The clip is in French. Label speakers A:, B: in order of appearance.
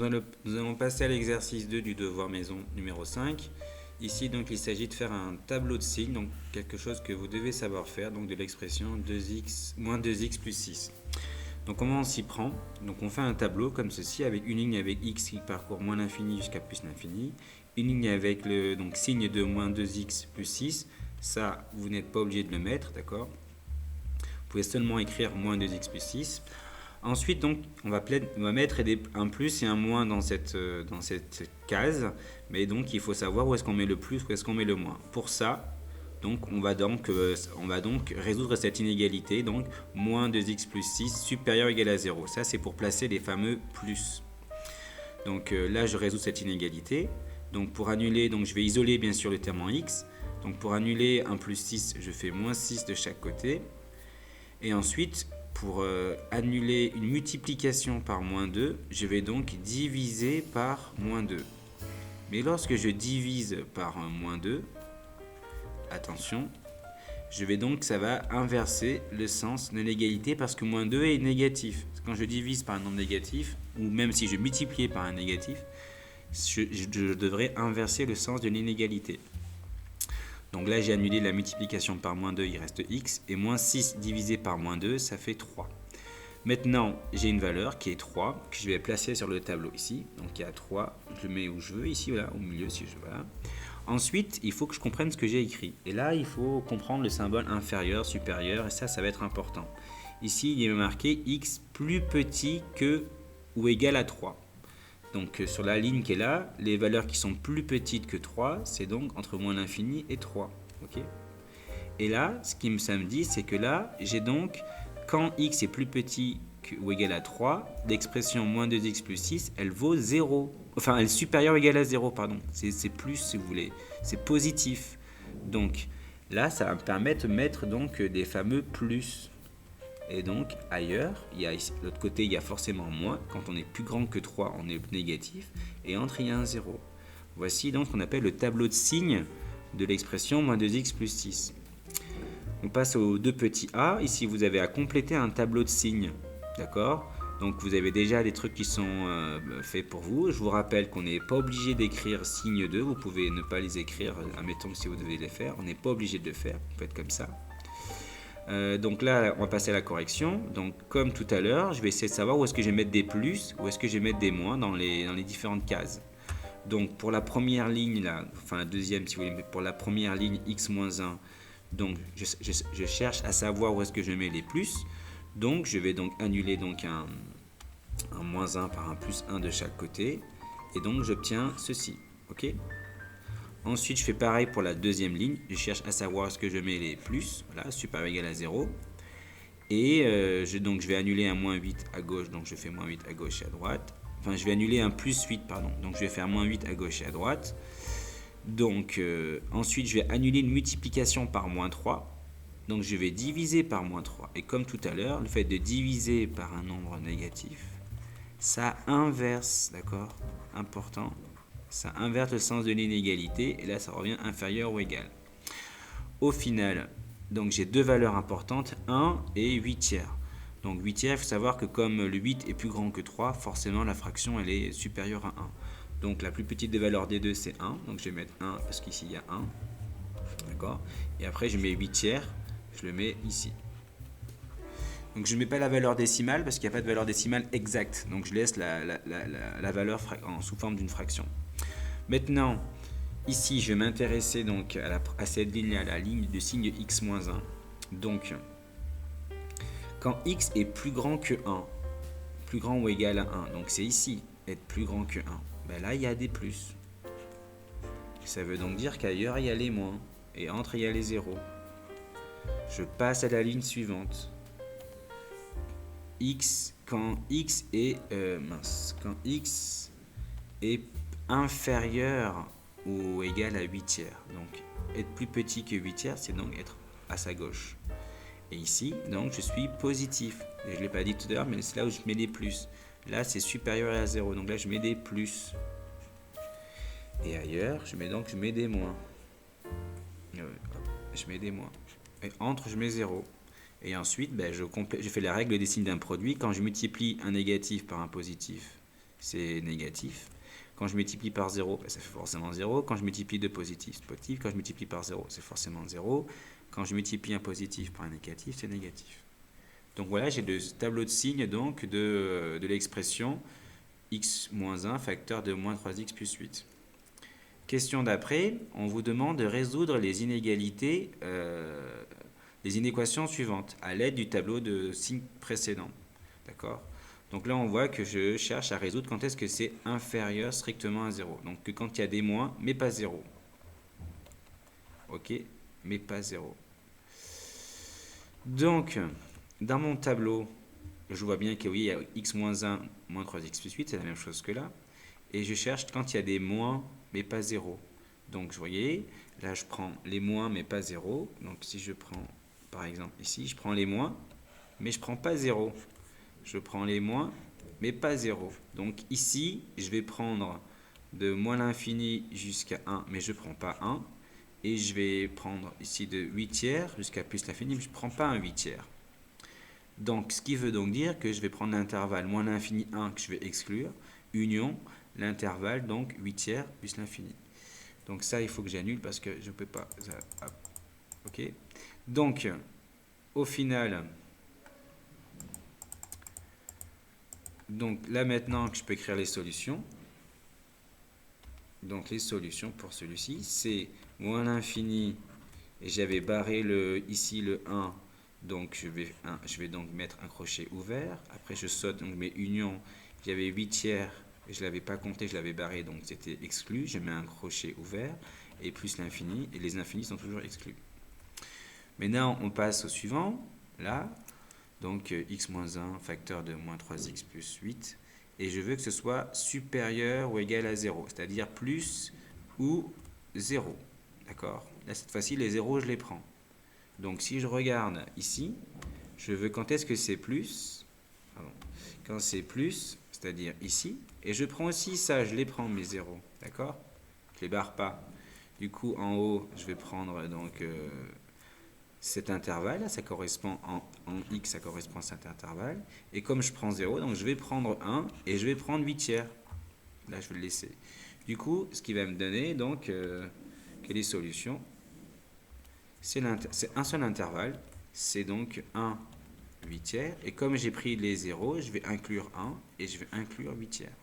A: nous allons passer à l'exercice 2 du devoir maison numéro 5. Ici, donc, il s'agit de faire un tableau de signes, donc quelque chose que vous devez savoir faire, donc de l'expression 2x, moins 2x plus 6. Donc, comment on s'y prend? Donc, on fait un tableau comme ceci, avec une ligne avec x qui parcourt moins l'infini jusqu'à plus l'infini, une ligne avec le donc, signe de moins 2x plus 6. Ça, vous n'êtes pas obligé de le mettre, d'accord? Vous pouvez seulement écrire moins 2x plus 6. Ensuite, donc, on va mettre un plus et un moins dans cette case, mais donc il faut savoir où est-ce qu'on met le plus, où est-ce qu'on met le moins. Pour ça, donc, on va donc résoudre cette inégalité, donc moins 2x plus 6 supérieur ou égal à 0. Ça, c'est pour placer les fameux plus. Donc là, je résous cette inégalité. Donc pour annuler, donc, je vais isoler bien sûr le terme en x. Donc pour annuler un plus 6, je fais moins 6 de chaque côté. Et ensuite, pour annuler une multiplication par moins 2, je vais donc diviser par moins 2. Mais lorsque je divise par moins 2, attention, ça va inverser le sens de l'égalité parce que moins 2 est négatif. Quand je divise par un nombre négatif, ou même si je multiplie par un négatif, je devrais inverser le sens de l'inégalité. Donc là, j'ai annulé la multiplication par moins 2, il reste x, et moins 6 divisé par moins 2, ça fait 3. Maintenant, j'ai une valeur qui est 3, que je vais placer sur le tableau ici. Donc il y a 3, je le mets où je veux, ici, voilà, au milieu, si je veux. Voilà. Ensuite, il faut que je comprenne ce que j'ai écrit. Et là, il faut comprendre le symbole inférieur, supérieur, et ça va être important. Ici, il est marqué x plus petit que ou égal à 3. Donc sur la ligne qui est là, les valeurs qui sont plus petites que 3, c'est donc entre moins l'infini et 3. Okay, et là, ce qui ça me dit, c'est que là, j'ai donc, quand x est plus petit que, ou égal à 3, l'expression moins 2x plus 6, elle vaut 0. Enfin, elle est supérieure ou égale à 0, pardon. C'est plus, si vous voulez. C'est positif. Donc là, ça va me permettre de mettre donc, des fameux plus. Et donc, ailleurs, de l'autre côté, il y a forcément moins. Quand on est plus grand que 3, on est négatif. Et entre, il y a un 0. Voici donc ce qu'on appelle le tableau de signes de l'expression moins 2x plus 6. On passe aux deux petits a. Ici, vous avez à compléter un tableau de signes. D'accord? Donc, vous avez déjà des trucs qui sont faits pour vous. Je vous rappelle qu'on n'est pas obligé d'écrire signe 2. Vous pouvez ne pas les écrire, admettons si vous devez les faire. On n'est pas obligé de le faire. Vous faites comme ça. Donc là, on va passer à la correction. Donc, comme tout à l'heure, je vais essayer de savoir où est-ce que je vais mettre des plus, où est-ce que je vais mettre des moins dans les différentes cases. Donc, pour la première ligne, là, enfin la deuxième, si vous voulez, mais pour la première ligne x-1, donc je cherche à savoir où est-ce que je mets les plus. Donc, je vais donc annuler donc un moins 1 par un plus 1 de chaque côté. Et donc, j'obtiens ceci. Ok ? Ensuite, je fais pareil pour la deuxième ligne. Je cherche à savoir est-ce que je mets les plus. Voilà, supérieur ou égal à 0. Et donc, je vais annuler un moins 8 à gauche. Donc, je fais moins 8 à gauche et à droite. Enfin, je vais annuler un plus 8, pardon. Donc, je vais faire moins 8 à gauche et à droite. Donc, ensuite, je vais annuler une multiplication par moins 3. Donc, je vais diviser par moins 3. Et comme tout à l'heure, le fait de diviser par un nombre négatif, ça inverse, d'accord? Important. Ça inverse le sens de l'inégalité et là ça revient inférieur ou égal. Au final, donc j'ai deux valeurs importantes, 1 et 8 tiers. Donc 8 tiers, il faut savoir que comme le 8 est plus grand que 3, forcément la fraction elle est supérieure à 1. Donc la plus petite des valeurs des deux c'est 1, donc je vais mettre 1 parce qu'ici il y a 1. D'accord? Et après je mets 8 tiers, je le mets ici. Donc je ne mets pas la valeur décimale parce qu'il n'y a pas de valeur décimale exacte. Donc je laisse la valeur sous forme d'une fraction. Maintenant, ici, je vais m'intéresser donc à cette ligne-là, la ligne de signe x-1. Donc, quand x est plus grand que 1, plus grand ou égal à 1, donc c'est ici, être plus grand que 1, ben là, il y a des plus. Ça veut donc dire qu'ailleurs, il y a les moins, et entre, il y a les zéros. Je passe à la ligne suivante. Quand x est inférieur ou égal à 8 tiers. Donc, être plus petit que 8 tiers, c'est donc être à sa gauche. Et ici, donc, je suis positif. Et je ne l'ai pas dit tout à l'heure, mais c'est là où je mets des plus. Là, c'est supérieur à 0. Donc là, je mets des plus. Et ailleurs, je mets des moins. Je mets des moins. Et entre, je mets 0. Et ensuite, je fais la règle des signes d'un produit. Quand je multiplie un négatif par un positif, c'est négatif. Quand je multiplie par 0, ça fait forcément 0. Quand je multiplie de positif, c'est positif. Quand je multiplie par 0, c'est forcément 0. Quand je multiplie un positif par un négatif, c'est négatif. Donc voilà, j'ai le tableau de signes donc, de l'expression x moins 1 facteur de moins 3x plus 8. Question d'après, on vous demande de résoudre les inégalités, les inéquations suivantes à l'aide du tableau de signes précédent. D'accord? Donc là, on voit que je cherche à résoudre quand est-ce que c'est inférieur strictement à 0. Donc que quand il y a des moins, mais pas 0. Ok? Mais pas 0. Donc, dans mon tableau, je vois bien que oui, il y a x moins 1, moins 3x plus 8, c'est la même chose que là. Et je cherche quand il y a des moins, mais pas 0. Donc, vous voyez, là, je prends les moins, mais pas 0. Donc, si je prends, par exemple, ici, je prends les moins, mais je ne prends pas 0. Je prends les moins, mais pas 0. Donc, ici, je vais prendre de moins l'infini jusqu'à 1, mais je ne prends pas 1. Et je vais prendre ici de 8 tiers jusqu'à plus l'infini, mais je ne prends pas un 8 tiers. Donc, ce qui veut donc dire que je vais prendre l'intervalle moins l'infini 1 que je vais exclure, union l'intervalle donc 8 tiers plus l'infini. Donc ça, il faut que j'annule parce que je ne peux pas. Ok. Donc, au final, donc là maintenant que je peux écrire les solutions. Donc les solutions pour celui-ci, c'est moins l'infini, et j'avais barré ici le 1, donc je vais donc mettre un crochet ouvert. Après je saute, donc je mets union, j'avais 8 tiers, et je ne l'avais pas compté, je l'avais barré, donc c'était exclu. Je mets un crochet ouvert, et plus l'infini, et les infinis sont toujours exclus. Maintenant on passe au suivant, là, donc x-1 facteur de moins 3x plus 8. Et je veux que ce soit supérieur ou égal à 0, c'est-à-dire plus ou 0. D'accord? Là, cette fois-ci, les 0, je les prends. Donc, si je regarde ici, je veux quand est-ce que c'est plus. Pardon, quand c'est plus, c'est-à-dire ici. Et je prends aussi ça, je les prends, mes 0. D'accord? Je ne les barre pas. Du coup, en haut, je vais prendre donc cet intervalle, ça correspond en x, ça correspond à cet intervalle. Et comme je prends 0, donc je vais prendre 1 et je vais prendre 8 tiers. Là, je vais le laisser. Du coup, ce qui va me donner donc que les solutions, c'est un seul intervalle, c'est donc 1 8 tiers. Et comme j'ai pris les 0, je vais inclure 1 et je vais inclure 8 tiers.